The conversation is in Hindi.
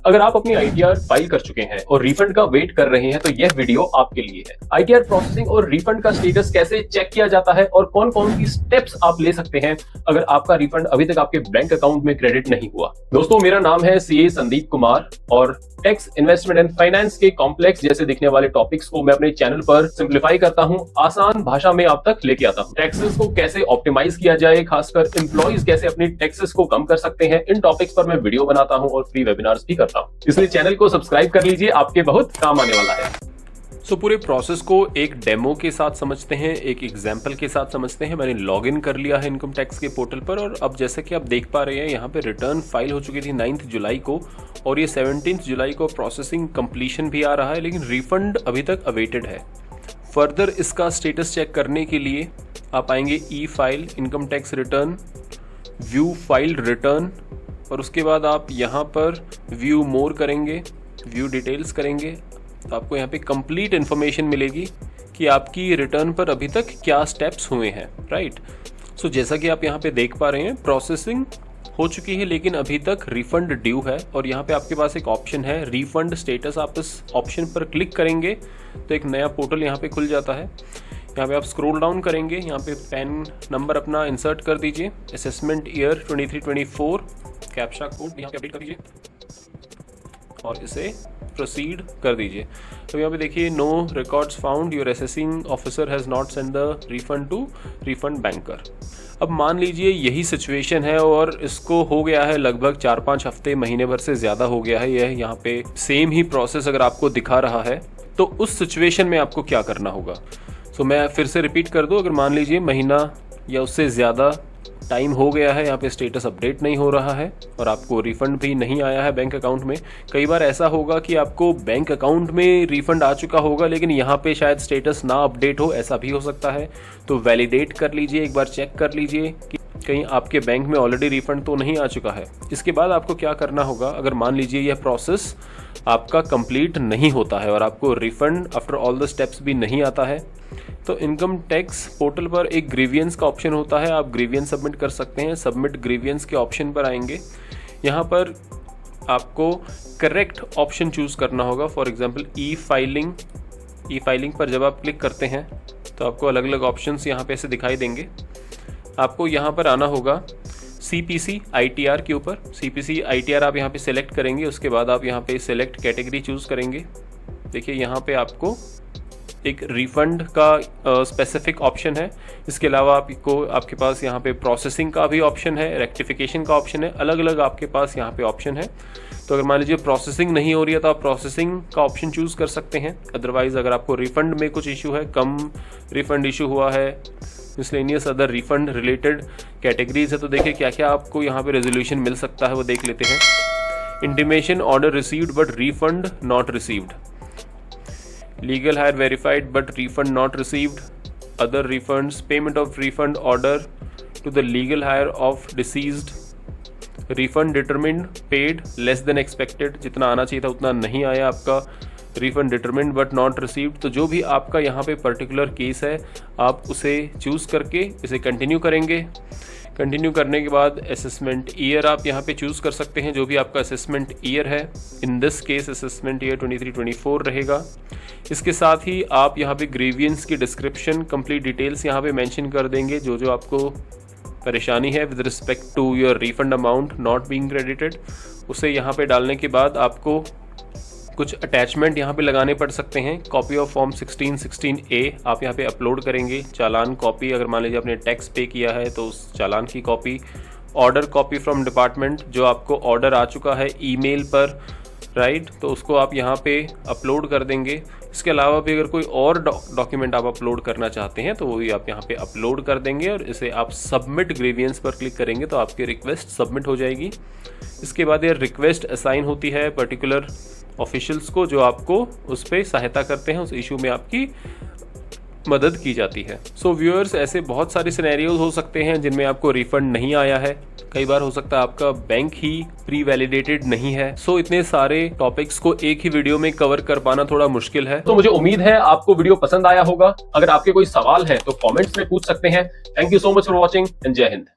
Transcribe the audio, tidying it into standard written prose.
अगर आप अपनी आईटीआर फाइल कर चुके हैं और रिफंड का वेट कर रहे हैं तो यह वीडियो आपके लिए है। आईटीआर प्रोसेसिंग और रिफंड का स्टेटस कैसे चेक किया जाता है और कौन कौन सी स्टेप्स आप ले सकते हैं अगर आपका रिफंड अभी तक आपके बैंक अकाउंट में क्रेडिट नहीं हुआ। दोस्तों, मेरा नाम है सीए संदीप कुमार और टैक्स, इन्वेस्टमेंट एंड फाइनेंस के कॉम्प्लेक्स जैसे दिखने वाले टॉपिक्स को मैं अपने चैनल पर सिंप्लीफाई करता हूं, आसान भाषा में आप तक लेके आता हूं। टैक्सेस को कैसे ऑप्टिमाइज किया जाए, खासकर एम्प्लॉइज कैसे अपनी टैक्सेस को कम कर सकते हैं, इन टॉपिक्स पर मैं वीडियो बनाता हूं और फ्री वेबिनार्स भी करता हूं। इसलिए चैनल को सब्सक्राइब कर लीजिए, आपके बहुत काम आने वाला है। पूरे प्रोसेस को एक डेमो के साथ समझते हैं, एक एग्जाम्पल के साथ समझते हैं। मैंने लॉगिन कर लिया है इनकम टैक्स के पोर्टल पर और अब जैसे कि आप देख पा रहे हैं यहाँ पे रिटर्न फाइल हो चुकी थी 9 जुलाई को और ये 17 जुलाई को प्रोसेसिंग कंप्लीशन भी आ रहा है, लेकिन रिफंड अभी तक अवेटेड है। फर्दर इसका स्टेटस चेक करने के लिए आप आएंगे e file, income tax return, view file return और उसके बाद आप यहाँ पर व्यू मोर करेंगे, व्यू डिटेल्स करेंगे तो आपको यहाँ पे कंप्लीट इन्फॉर्मेशन मिलेगी कि आपकी रिटर्न पर अभी तक क्या स्टेप्स हुए हैं, राइट। सो जैसा कि आप यहाँ पे देख पा रहे हैं प्रोसेसिंग हो चुकी है लेकिन अभी तक रिफंड ड्यू है और यहाँ पे आपके पास एक ऑप्शन है रिफंड स्टेटस। आप इस ऑप्शन पर क्लिक करेंगे तो एक नया पोर्टल यहाँ पे खुल जाता है। यहाँ पे आप स्क्रॉल डाउन करेंगे, यहाँ पे पैन नंबर अपना इंसर्ट कर दीजिए, असेसमेंट ईयर 23-24, कैप्चा कोड यहाँ पे अपडेट कर दीजिए और इसे प्रोसीड कर दीजिए। तो यहाँ पे देखिए no records found, your assessing officer has not send the refund to refund banker. अब मान लीजिए यही सिचुएशन है और इसको हो गया है लगभग 4-5 हफ्ते, महीने भर से ज़्यादा हो गया है। यह यहाँ पे सेम ही प्रोसेस अगर आपको दिखा रहा है तो उस सिचुएशन में आपको क्या करना होगा। तो मैं फिर से रिपीट कर दूँ, अगर मान लीजिए महीना या उससे ज़्यादा टाइम हो गया है, यहाँ पे स्टेटस अपडेट नहीं हो रहा है और आपको रिफंड भी नहीं आया है बैंक अकाउंट में। कई बार ऐसा होगा कि आपको बैंक अकाउंट में रिफंड आ चुका होगा लेकिन यहाँ पे शायद स्टेटस ना अपडेट हो, ऐसा भी हो सकता है। तो वैलिडेट कर लीजिए, एक बार चेक कर लीजिए कि कहीं आपके बैंक में ऑलरेडी रिफंड तो नहीं आ चुका है। इसके बाद आपको क्या करना होगा, अगर मान लीजिए यह प्रोसेस आपका कंप्लीट नहीं होता है और आपको refund after all the steps भी नहीं आता है तो इनकम टैक्स पोर्टल पर एक ग्रीवियंस का ऑप्शन होता है, आप ग्रीवियंस सबमिट कर सकते हैं। सबमिट ग्रीवियंस के ऑप्शन पर आएंगे, यहाँ पर आपको करेक्ट ऑप्शन चूज करना होगा। फॉर एग्जांपल ई फाइलिंग पर जब आप क्लिक करते हैं तो आपको अलग अलग ऑप्शंस यहाँ पे ऐसे दिखाई देंगे। आपको यहाँ पर आना होगा CPC ITR के ऊपर। CPC ITR आप यहाँ पे सिलेक्ट करेंगे, उसके बाद आप यहाँ पे सिलेक्ट कैटेगरी चूज करेंगे। देखिए यहाँ पे आपको एक रिफंड का स्पेसिफिक ऑप्शन है, इसके अलावा आपके पास यहाँ पे प्रोसेसिंग का भी ऑप्शन है, रेक्टिफिकेशन का ऑप्शन है, अलग अलग आपके पास यहाँ पे ऑप्शन है। तो अगर मान लीजिए प्रोसेसिंग नहीं हो रही है तो आप प्रोसेसिंग का ऑप्शन चूज कर सकते हैं। अदरवाइज अगर आपको रिफंड में कुछ इशू है, कम रिफंड इशू हुआ है, miscellaneous other refund related categories है, तो देखिए क्या क्या आपको यहाँ पे रेजोल्यूशन मिल सकता है वो देख लेते हैं। Intimation order received but refund not received, legal hire verified but refund not received, other refunds, payment of refund order to the legal hire of deceased, refund determined paid less than expected, जितना आना चाहिए था उतना नहीं आया आपका, refund determined but not received। तो जो भी आपका यहाँ पे पर्टिकुलर केस है आप उसे चूज करके इसे कंटिन्यू करेंगे। कंटिन्यू करने के बाद असेसमेंट ईयर आप यहाँ पे चूज कर सकते हैं, जो भी आपका असेसमेंट ईयर है। In this case assessment year 23-24 रहेगा। इसके साथ ही आप यहाँ पे ग्रीवियंस की डिस्क्रिप्शन, कंप्लीट डिटेल्स यहाँ पे मेंशन कर देंगे, जो जो आपको परेशानी है with respect to your refund amount not being credited, उसे यहाँ पे डालने के बाद आपको कुछ अटैचमेंट यहाँ पे लगाने पड़ सकते हैं। कॉपी ऑफ फॉर्म 1616A आप यहाँ पे अपलोड करेंगे, चालान कॉपी, अगर मान लीजिए आपने टैक्स पे किया है तो उस चालान की copy, order copy from department, जो आपको ऑर्डर आ चुका है ईमेल पर, राइट, तो उसको आप यहाँ पे अपलोड कर देंगे। इसके अलावा भी अगर कोई और डॉक्यूमेंट आप अपलोड करना चाहते हैं तो वो भी आप यहाँ पे अपलोड कर देंगे और इसे आप सबमिट ग्रीवियंस पर क्लिक करेंगे तो आपकी रिक्वेस्ट सबमिट हो जाएगी। इसके बाद ये रिक्वेस्ट असाइन होती है पर्टिकुलर ऑफिशियल्स को जो आपको उस पर सहायता करते हैं, उस इशू में आपकी मदद की जाती है। सो व्यूअर्स, ऐसे बहुत सारे सिनेरियोज हो सकते हैं जिनमें आपको रिफंड नहीं आया है। कई बार हो सकता है आपका बैंक ही प्री वैलिडेटेड नहीं है। सो इतने सारे टॉपिक्स को एक ही वीडियो में कवर कर पाना थोड़ा मुश्किल है। तो मुझे उम्मीद है आपको वीडियो पसंद आया होगा। अगर आपके कोई सवाल है तो कमेंट्स में पूछ सकते हैं। Thank you so much for watching and जय हिंद।